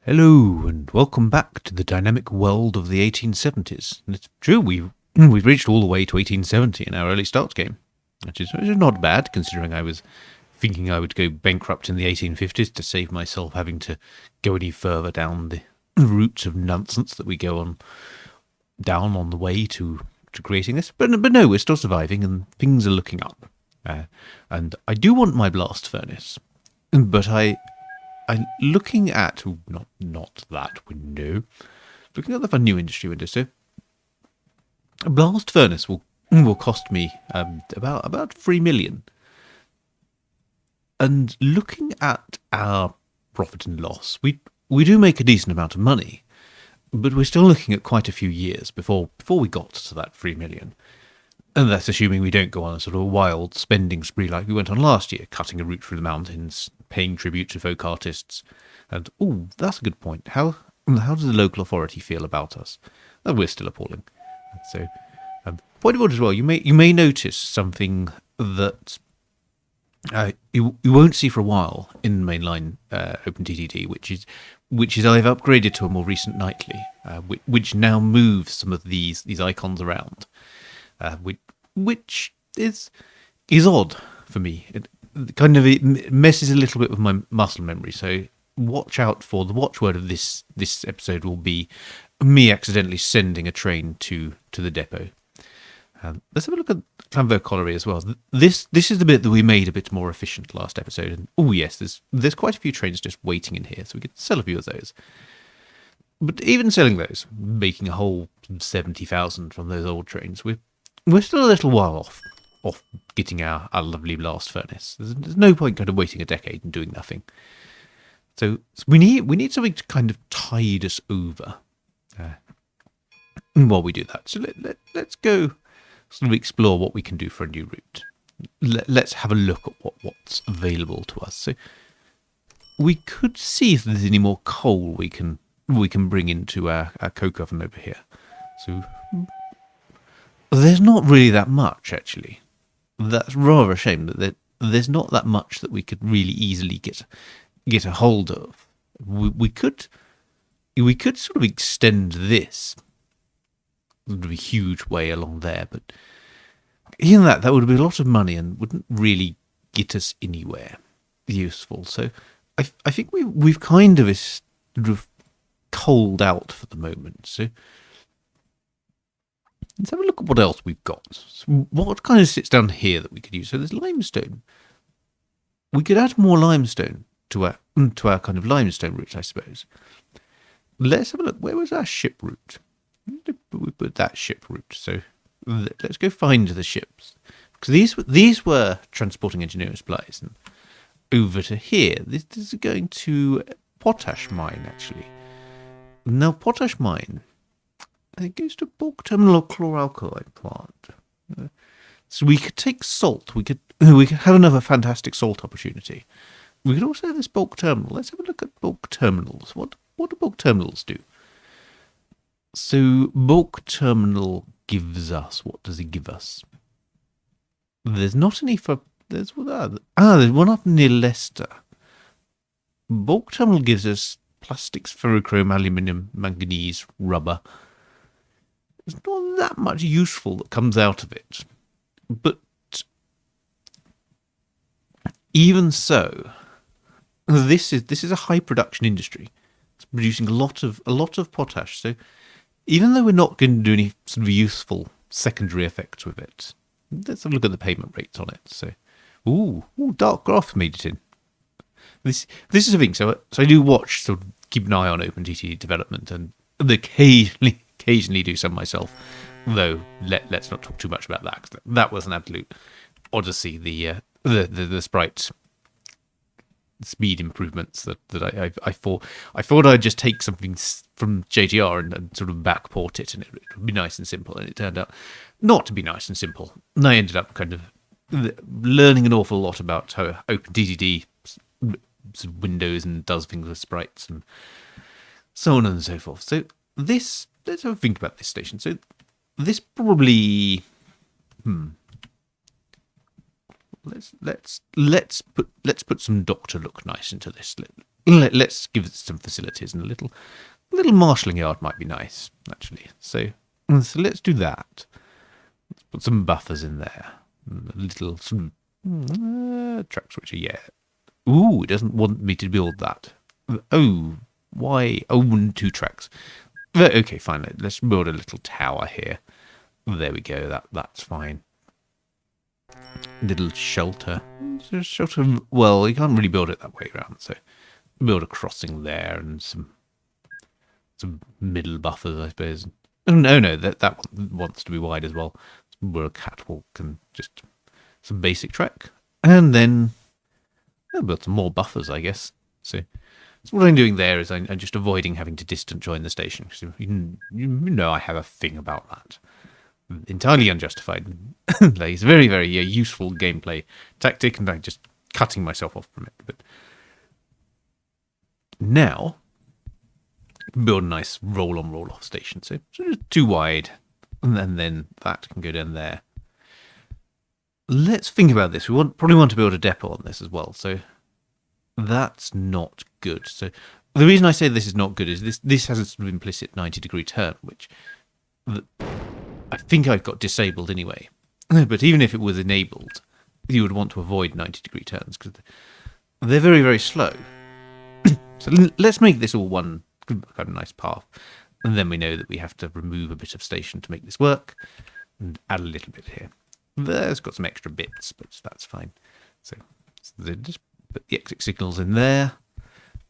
Hello, and welcome back to the dynamic world of the 1870s. And it's true, we've reached all the way to 1870 in our early start game, which is not bad, considering I was thinking I would go bankrupt in the 1850s to save myself having to go any further down the routes of nonsense that we go on down on the way to creating this. But no, we're still surviving, and things are looking up. And I do want my blast furnace, but I'm looking at not that window, looking at the new industry window. So a blast furnace will cost me about 3 million. And looking at our profit and loss, we do make a decent amount of money, but we're still looking at quite a few years before we got to that 3 million. And that's assuming we don't go on a sort of wild spending spree like we went on last year, cutting a route through the mountains, paying tribute to folk artists. And, that's a good point. How does the local authority feel about us? We're still appalling. So, point of order as well, you may notice something that you won't see for a while in mainline OpenTTD, which is I've upgraded to a more recent nightly, which now moves some of these icons around. Which is odd for me. It messes a little bit with my muscle memory. So watch out for the watchword of this episode will be me accidentally sending a train to the depot. Let's have a look at Clanville Colliery as well. This is the bit that we made a bit more efficient last episode. And yes, there's quite a few trains just waiting in here, so we could sell a few of those. But even selling those, making a whole 70,000 from those old trains, we're still a little while off getting our lovely blast furnace. There's no point kind of waiting a decade and doing nothing. So we need something to kind of tide us over while we do that. So let's go sort of explore what we can do for a new route. Let's have a look at what's available to us. So we could see if there's any more coal we can bring into our coke oven over here. So there's not really that much, actually. That's rather a shame that there's not that much that we could really easily get a hold of. We could sort of extend this sort of a huge way along there, but even that would be a lot of money and wouldn't really get us anywhere useful. So I think we've kind of sort of cold out for the moment. So let's have a look at what else we've got. So what kind of sits down here that we could use? So there's limestone. We could add more limestone to our kind of limestone route, I suppose. Let's have a look. Where was our ship route? We put that ship route. So let's go find the ships, because these were transporting engineering supplies. And over to here, this is going to potash mine actually. Now potash mine, it goes to bulk terminal or chloralkali plant. So we could take salt. We could have another fantastic salt opportunity. We could also have this bulk terminal. Let's have a look at bulk terminals. What do bulk terminals do? So bulk terminal gives us, what does it give us? There's not any for, there's one up near Leicester. Bulk terminal gives us plastics, ferrochrome, aluminium, manganese, rubber. There's not that much useful that comes out of it. But even so, this is a high production industry. It's producing a lot of potash. So even though we're not going to do any sort of useful secondary effects with it, let's have a look at the payment rates on it. So, dark graph made it in. This is a thing. So I do watch, sort of keep an eye on OpenTTD development, and occasionally do some myself. Though let's not talk too much about that, because that was an absolute odyssey. The sprite speed improvements that I thought I'd just take something from JTR and sort of backport it, and it would be nice and simple, and it turned out not to be nice and simple. And I ended up kind of learning an awful lot about how OpenTTD windows and does things with sprites and so on and so forth. So let's have a think about this station. So this probably let's put some Doctor Look Nice into this. let's give it some facilities, and a little marshalling yard might be nice, actually. So let's do that. Let's put some buffers in there. Some track switcher, yeah. Ooh, it doesn't want me to build that. Oh, why? Oh, 2 tracks. Okay, fine. Let's build a little tower here. There we go. That's fine. Little shelter. Shelter. Well, you can't really build it that way around. So build a crossing there and some middle buffers, I suppose. Oh, no, that one wants to be wide as well. We're a catwalk and just some basic track, and then I'll build some more buffers, I guess. So what I'm doing there is I'm just avoiding having to distant join the station. So you know I have a thing about that. Entirely unjustified. Like, it's a very, very useful gameplay tactic, and I'm just cutting myself off from it. But now, build a nice roll-on, roll-off station. So just 2 wide, and then that can go down there. Let's think about this. We probably want to build a depot on this as well. So that's not good. So the reason I say this is not good is this has a sort of implicit 90-degree turn, which I think I've got disabled anyway. But even if it was enabled, you would want to avoid 90-degree turns because they're very, very slow. So let's make this all one kind of nice path. And then we know that we have to remove a bit of station to make this work. And add a little bit here. There's got some extra bits, but that's fine. So just put the exit signals in there.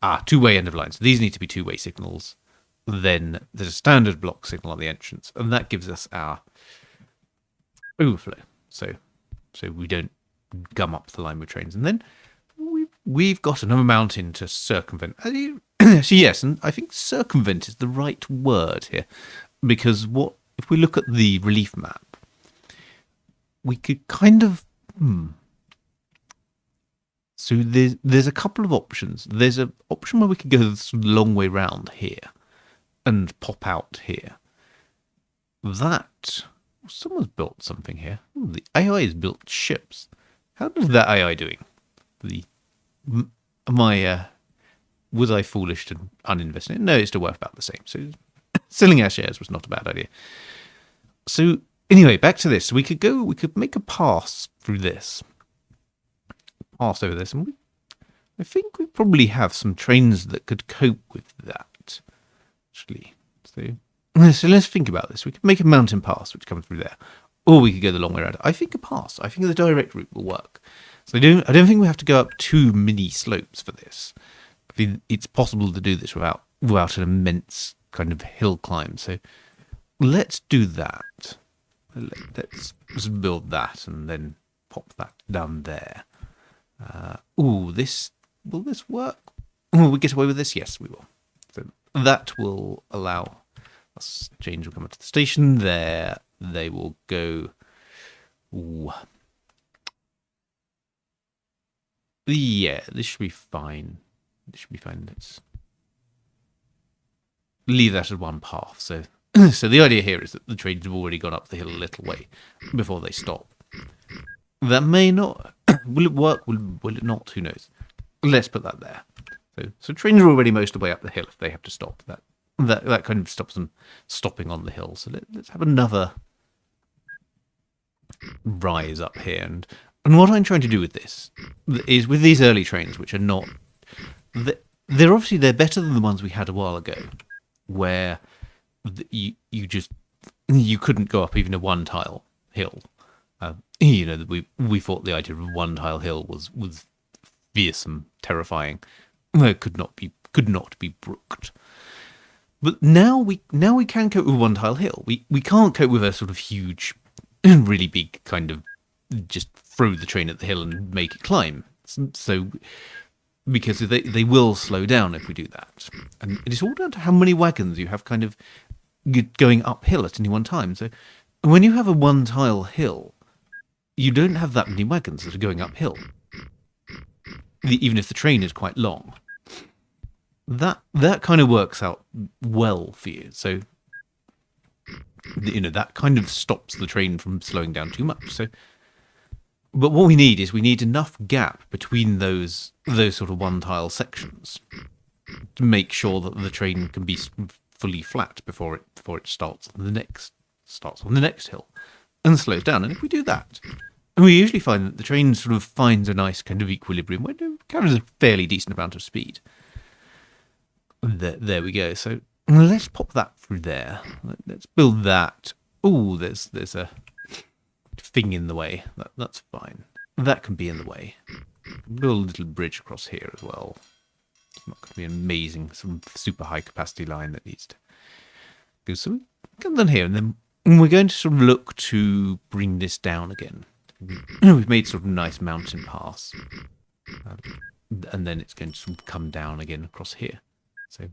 2-way end of line. So these need to be 2-way signals. Then there's a standard block signal on the entrance, and that gives us our overflow. So we don't gum up the line with trains. And then we've got another mountain to circumvent. So yes, and I think circumvent is the right word here, because if we look at the relief map, we could kind of So there's a couple of options. There's an option where we could go the long way round here and pop out here. Someone's built something here. The AI has built ships. How is that AI doing? Was I foolish to uninvest in it? No, it's still worth about the same. So selling our shares was not a bad idea. So anyway, back to this. We could make a pass through this. Pass over this. And I think we probably have some trains that could cope with that. Actually. So let's think about this. We could make a mountain pass, which comes through there. Or we could go the long way around. I think a pass. I think the direct route will work. So I don't think we have to go up too many slopes for this. I think it's possible to do this without an immense kind of hill climb. So let's do that. Let's build that and then pop that down there. Will this work? Will we get away with this? Yes, we will. So that will allow us. Change will come up to the station there. They will go. Yeah, this should be fine. Let's leave that as one path. So the idea here is that the trains have already gone up the hill a little way before they stop. That may not. Will it work? Will it not? Who knows? Let's put that there. So trains are already most of the way up the hill if they have to stop. That kind of stops them stopping on the hill. So let's have another rise up here. And what I'm trying to do with this is with these early trains, which are not... They're better than the ones we had a while ago, where you couldn't go up even a one-tile hill. We thought the idea of a one-tile hill was fearsome, terrifying. It could not be brooked. But now we can cope with one-tile hill. We can't cope with a sort of huge, really big kind of just throw the train at the hill and make it climb. So because they will slow down if we do that. And it is all down to how many wagons you have kind of going uphill at any one time. So when you have a one-tile hill, you don't have that many wagons that are going uphill, even if the train is quite long. That kind of works out well for you. So that kind of stops the train from slowing down too much. So But what we need is enough gap between those sort of one tile sections to make sure that the train can be fully flat before it starts on the next hill and slows down. And if we do that, and we usually find that the train sort of finds a nice kind of equilibrium where it carries a fairly decent amount of speed. There we go. So let's pop that through there. Let's build that. Oh, there's a thing in the way. That's fine. That can be in the way. Build a little bridge across here as well. It's not going to be amazing. Some super high capacity line that needs to go. So we come down here, and then we're going to sort of look to bring this down again. We've made sort of a nice mountain pass, and then it's going to sort of come down again across here. So,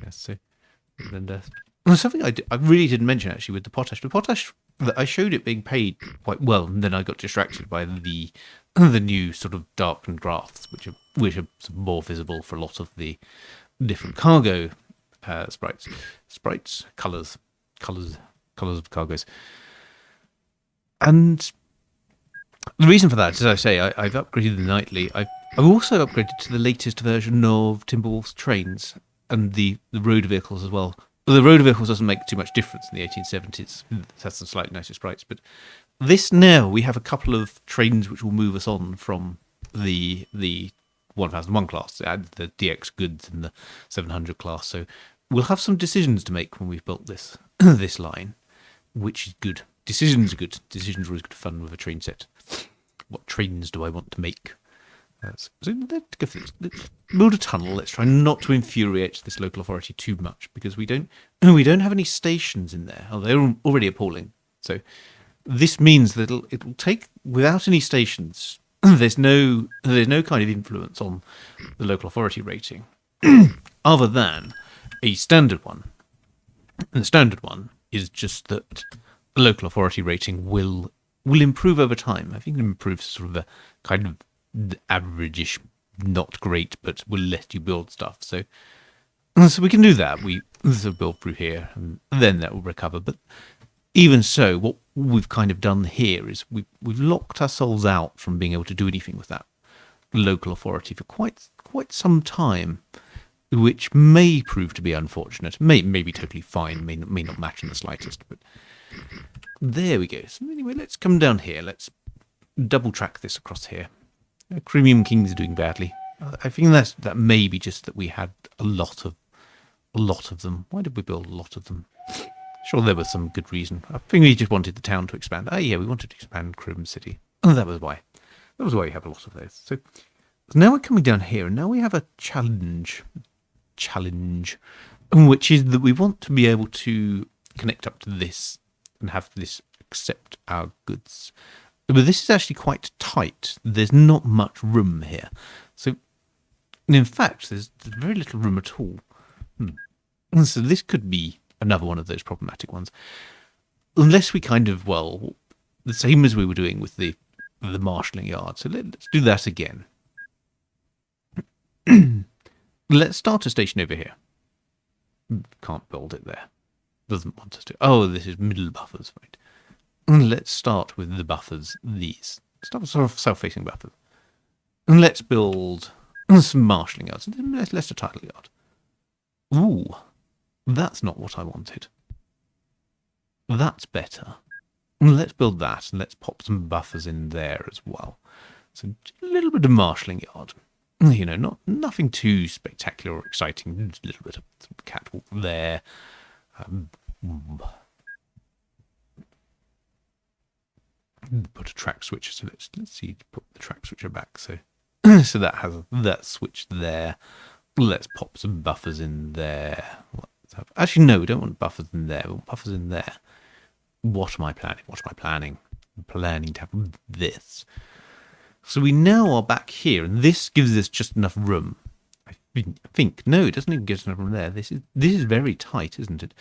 yes, so and something I really didn't mention actually with the potash. The potash, I showed it being paid quite well, and then I got distracted by the new sort of darkened graphs, which are sort of more visible for a lot of the different cargo sprites, colors of cargoes. And the reason for that, as I say, I've upgraded the nightly. I've also upgraded to the latest version of Timberwolf's trains and the road vehicles as well. The road vehicles doesn't make too much difference in the 1870s. It has some slightly nicer sprites, but this now we have a couple of trains which will move us on from the 1001 class, the DX goods and the 700 class. So we'll have some decisions to make when we've built this this line, which is good. Decisions are good. Decisions are always good fun with a train set. What trains do I want to make? So let's go for this. Let's build a tunnel. Let's try not to infuriate this local authority too much, because we don't have any stations in there. Oh, they're already appalling. So this means that it will take, without any stations, there's no kind of influence on the local authority rating other than a standard one. And the standard one is just that the local authority rating will improve over time. I think it improves sort of a kind of average-ish, not great, but will let you build stuff. So we can do that. We sort of build through here, and then that will recover. But even so, what we've kind of done here is we've locked ourselves out from being able to do anything with that local authority for quite some time, which may prove to be unfortunate. May be totally fine. May not match in the slightest. But there we go. So anyway, let's come down here. Let's double track this across here. Chromium Kings are doing badly. I think that may be just that we had a lot of them. Why did we build a lot of them? Sure, there was some good reason. I think we just wanted the town to expand. Oh yeah, we wanted to expand Chrome City. Oh, that was why. That was why we have a lot of those. So now we're coming down here, and now we have a challenge, which is that we want to be able to connect up to this and have this accept our goods. But this is actually quite tight. There's not much room here. So, and in fact, there's very little room at all. And so this could be another one of those problematic ones. Unless we kind of, well, the same as we were doing with the marshalling yard. So let's do that again. Let's start a station over here. Can't build it there. Doesn't want us to. Oh, this is middle buffers, right? Let's start with the buffers, these. Start with sort of self-facing buffers. And let's build some marshalling yards. Let's a title yard. Ooh, that's not what I wanted. That's better. Let's build that, and let's pop some buffers in there as well. So a little bit of marshalling yard. You know, nothing too spectacular or exciting. Just a little bit of catwalk there. Put a track switcher. So let's see. Put the track switcher back. So so that has that switch there. Let's pop some buffers in there. Actually, no, we don't want buffers in there. We want buffers in there. What am I planning? I'm planning to have this. So we now are back here, and this gives us just enough room. I think. No, it doesn't even give us enough room there. This is very tight, isn't it?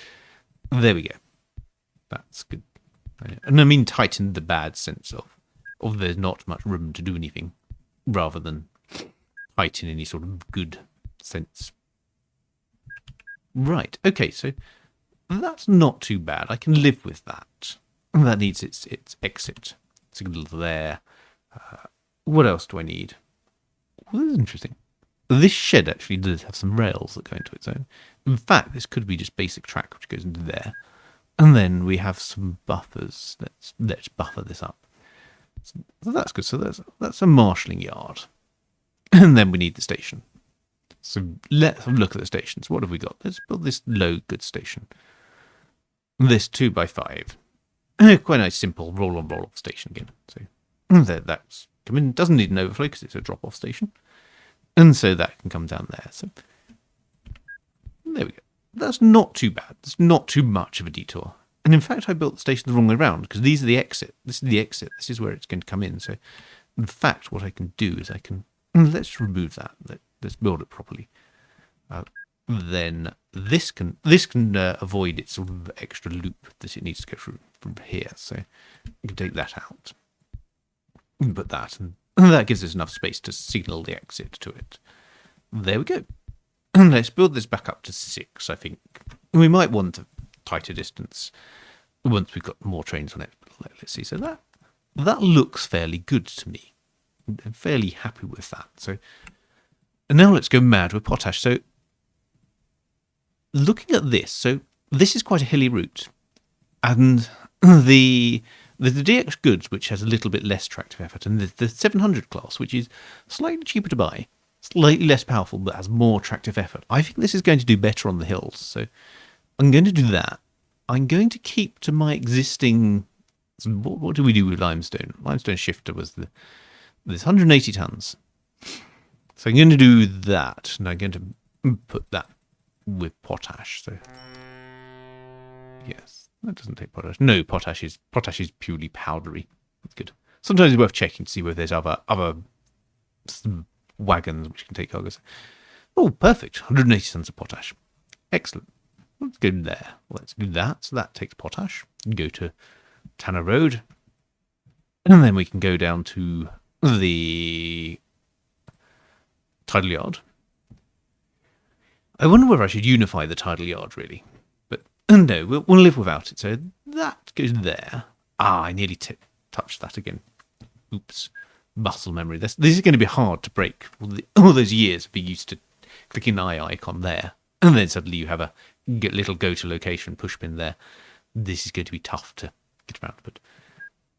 There we go. That's good. And I mean tight in the bad sense of there's not much room to do anything, rather than tight in any sort of good sense. Right, okay, so that's not too bad. I can live with that. That needs its exit signal there. What else do I need? Well, this is interesting. This shed actually does have some rails that go into its own. In fact, this could be just basic track which goes into there. And then we have some buffers. Let's buffer this up. So that's good. So that's a marshalling yard. And then we need the station. So let's have a look at the stations. What have we got? Let's build this low goods station. This 2x5. Quite a nice, simple roll-on, roll-off station again. So that's come in. Doesn't need an overflow because it's a drop-off station. And so that can come down there. So there we go. That's not too bad. That's not too much of a detour. And in fact, I built the station the wrong way around because these are the exit. This is the exit. This is where it's going to come in. So in fact, what I can do is I can... Let's remove that. Let's build it properly. Then this can avoid its sort of extra loop that it needs to go through from here. So you can take that out. Put that, and that gives us enough space to signal the exit to it. There we go. And let's build this back up to 6, I think. We might want a tighter distance once we've got more trains on it. Let's see. So that looks fairly good to me. I'm fairly happy with that. So, and now let's go mad with potash. So, looking at this, so this is quite a hilly route, and the DX goods, which has a little bit less tractive effort, and the 700 class, which is slightly cheaper to buy, slightly less powerful, but has more tractive effort. I think this is going to do better on the hills, so I'm going to do that. I'm going to keep to my existing... What do we do with limestone? Limestone shifter was there's 180 tons. So I'm going to do that, and I'm going to put that with potash. So yes, that doesn't take potash. No, potash is purely powdery. That's good. Sometimes it's worth checking to see whether there's other wagons which can take cargoes. Oh, perfect. 180 tons of potash. Excellent. Let's go there. Let's do that. So that takes potash. Go to Tanner Road. And then we can go down to the tidal yard. I wonder whether I should unify the tidal yard, really. But no, we'll live without it. So that goes there. I nearly touched that again. Oops. Muscle memory. This is going to be hard to break. All those years of being used to clicking the eye icon there. And then suddenly you have a little go-to location push pin there. This is going to be tough to get around. But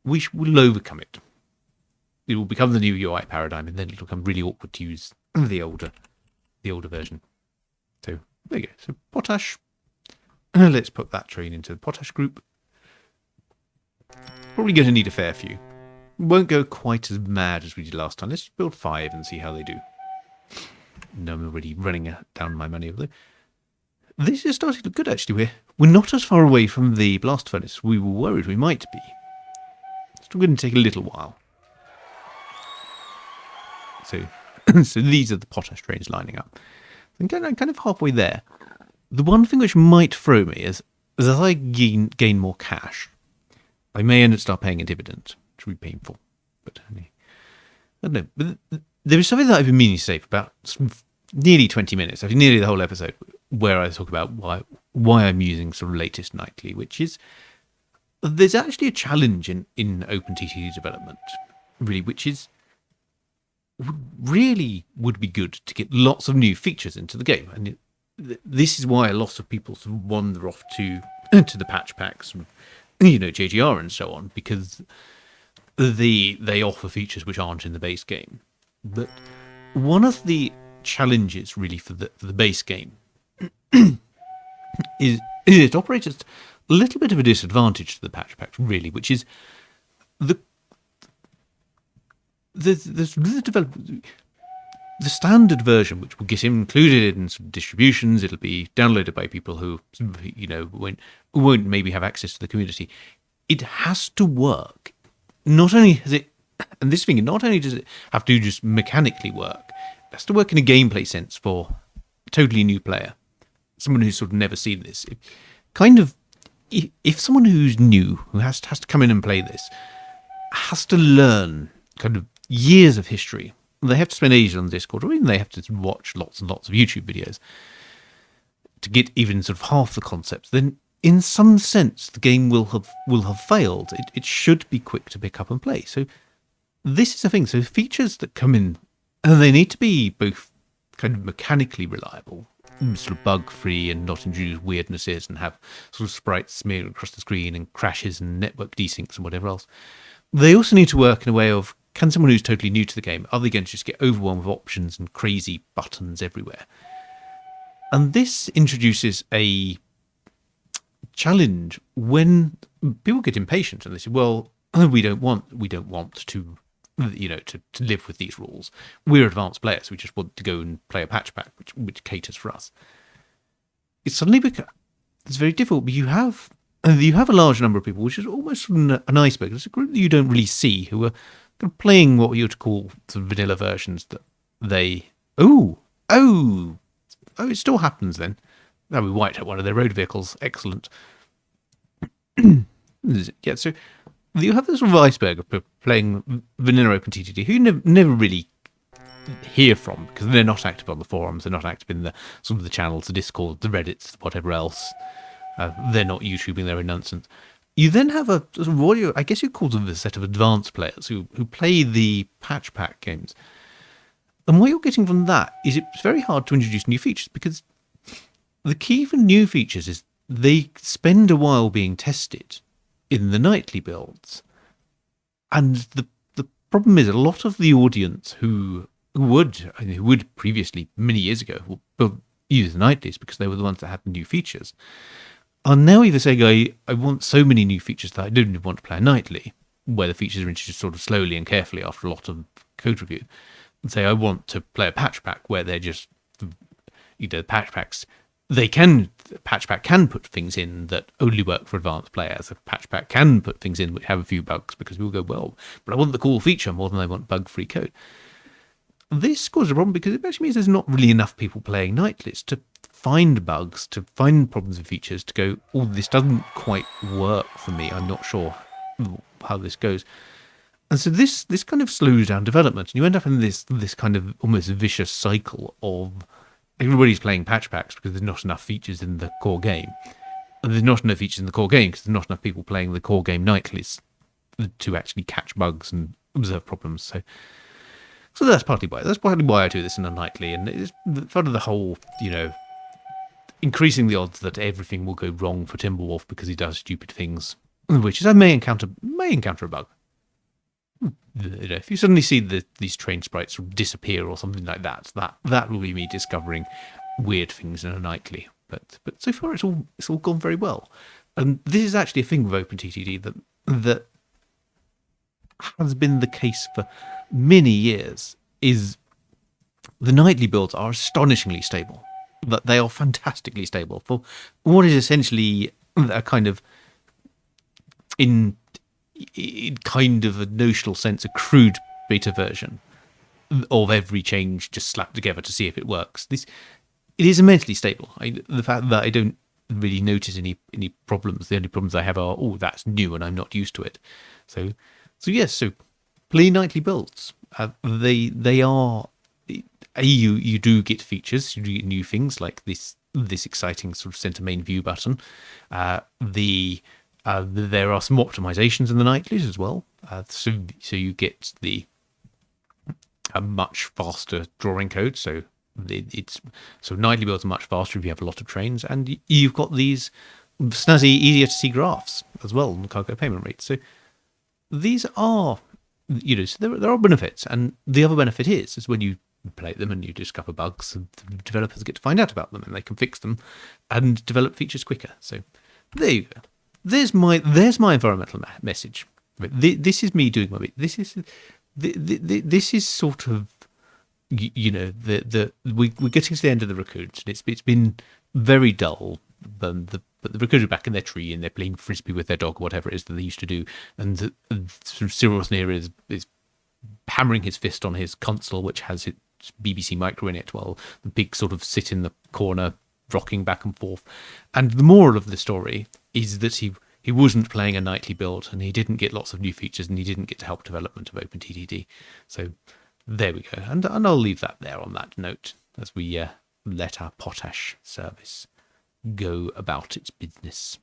we'll overcome it. It will become the new UI paradigm, and then it'll become really awkward to use the older version. So there you go. So potash. Let's put that train into the potash group. Probably going to need a fair few. Won't go quite as mad as we did last time. Let's build 5 and see how they do. No, I'm already running down my money over there. This is starting to look good, actually. We're not as far away from the blast furnace we were worried we might be. It's still going to take a little while. So these are the potash trains lining up. I'm kind of halfway there. The one thing which might throw me is as I gain more cash, I may end up start paying a dividend, which would be painful. But I don't know. But there is something that I've been meaning to say for about nearly 20 minutes, nearly the whole episode, where I talk about why I'm using sort of latest nightly, which is there's actually a challenge in OpenTTD development, really, which is really would be good to get lots of new features into the game. And this is why a lot of people sort of wander off to the patch packs, JGR and so on, because they offer features which aren't in the base game. But one of the challenges really for the base game is it operates at a little bit of a disadvantage to the patch packs, really, which is the standard version, which will get included in some distributions. It'll be downloaded by people who won't maybe have access to the community. It has to work. Not only has it, and this thing, not only does it have to just mechanically work, it has to work in a gameplay sense for a totally new player, someone who's sort of never seen this. If someone who's new, who has to come in and play this, has to learn kind of years of history, they have to spend ages on Discord, or even they have to watch lots and lots of YouTube videos to get even sort of half the concepts, then in some sense the game will have failed. It should be quick to pick up and play. So this is the thing. So features that come in, and they need to be both kind of mechanically reliable, sort of bug-free, and not introduce weirdnesses and have sort of sprites smeared across the screen and crashes and network desyncs and whatever else. They also need to work in a way of, can someone who's totally new to the game, are they going to just get overwhelmed with options and crazy buttons everywhere? And this introduces a challenge when people get impatient and they say, well, we don't want to, to live with these rules. We're advanced players. We just want to go and play a patch pack, which caters for us. It's suddenly become, it's very difficult, but you have a large number of people, which is almost an iceberg. It's a group that you don't really see, who are kind of playing what you would call sort of vanilla versions that they, it still happens then. Now we wiped out one of their road vehicles. Excellent. Yeah, so you have this sort of iceberg of people playing vanilla OpenTTD who you never really hear from, because they're not active on the forums, they're not active in the sort of the channels, the Discord, the Reddits, whatever else. They're not YouTubing their own nonsense. You then have a sort of I guess you call them a set of advanced players who play the patch pack games. And what you're getting from that is it's very hard to introduce new features, because the key for new features is they spend a while being tested in the nightly builds. And the problem is a lot of the audience who would previously, many years ago, use the nightlies because they were the ones that had the new features, are now either saying, I want so many new features that I don't even want to play a nightly, where the features are introduced sort of slowly and carefully after a lot of code review, and say, I want to play a patch pack where they're just, patch packs, patch pack can put things in that only work for advanced players. A patch pack can put things in which have a few bugs, because people go, well, but I want the cool feature more than I want bug-free code. This causes a problem because it actually means there's not really enough people playing nightlies to find bugs, to find problems with features, to go, oh, this doesn't quite work for me. I'm not sure how this goes. And so this kind of slows down development, and you end up in this kind of almost vicious cycle of everybody's playing patch packs because there's not enough features in the core game. And there's not enough features in the core game because there's not enough people playing the core game nightlies to actually catch bugs and observe problems. So that's partly why I do this in a nightly, and it's part of the whole, increasing the odds that everything will go wrong for Timberwolf because he does stupid things, which is I may encounter a bug. If you suddenly see these train sprites disappear or something like that, that will be me discovering weird things in a nightly. But so far it's all gone very well, and this is actually a thing with OpenTTD that has been the case for many years. Is the nightly builds are astonishingly stable. That they are fantastically stable for what is essentially a kind of in kind of a notional sense, a crude beta version of every change just slapped together to see if it works. It is immensely stable. The fact that I don't really notice any problems. The only problems I have are, that's new and I'm not used to it. So yes, so play nightly builds. They are, you do get features, you do get new things like this exciting sort of center main view button. There are some optimizations in the nightlies as well. So you get a much faster drawing code. So nightly builds are much faster if you have a lot of trains, and you've got these snazzy, easier to see graphs as well on cargo payment rates. So these are, so there are benefits, and the other benefit is when you play them and you discover bugs, and the developers get to find out about them and they can fix them and develop features quicker. So there you go. There's my environmental message. This is me doing my bit. This is sort of, we're getting to the end of the raccoons, and it's been very dull. But the raccoons are back in their tree and they're playing frisbee with their dog, whatever it is that they used to do. And sort of Cyril Sneer is hammering his fist on his console, which has its BBC micro in it, while the pigs sort of sit in the corner rocking back and forth. And the moral of the story is that he wasn't playing a nightly build, and he didn't get lots of new features, and he didn't get to help development of OpenTTD. So there we go. And I'll leave that there on that note as we let our potash service go about its business.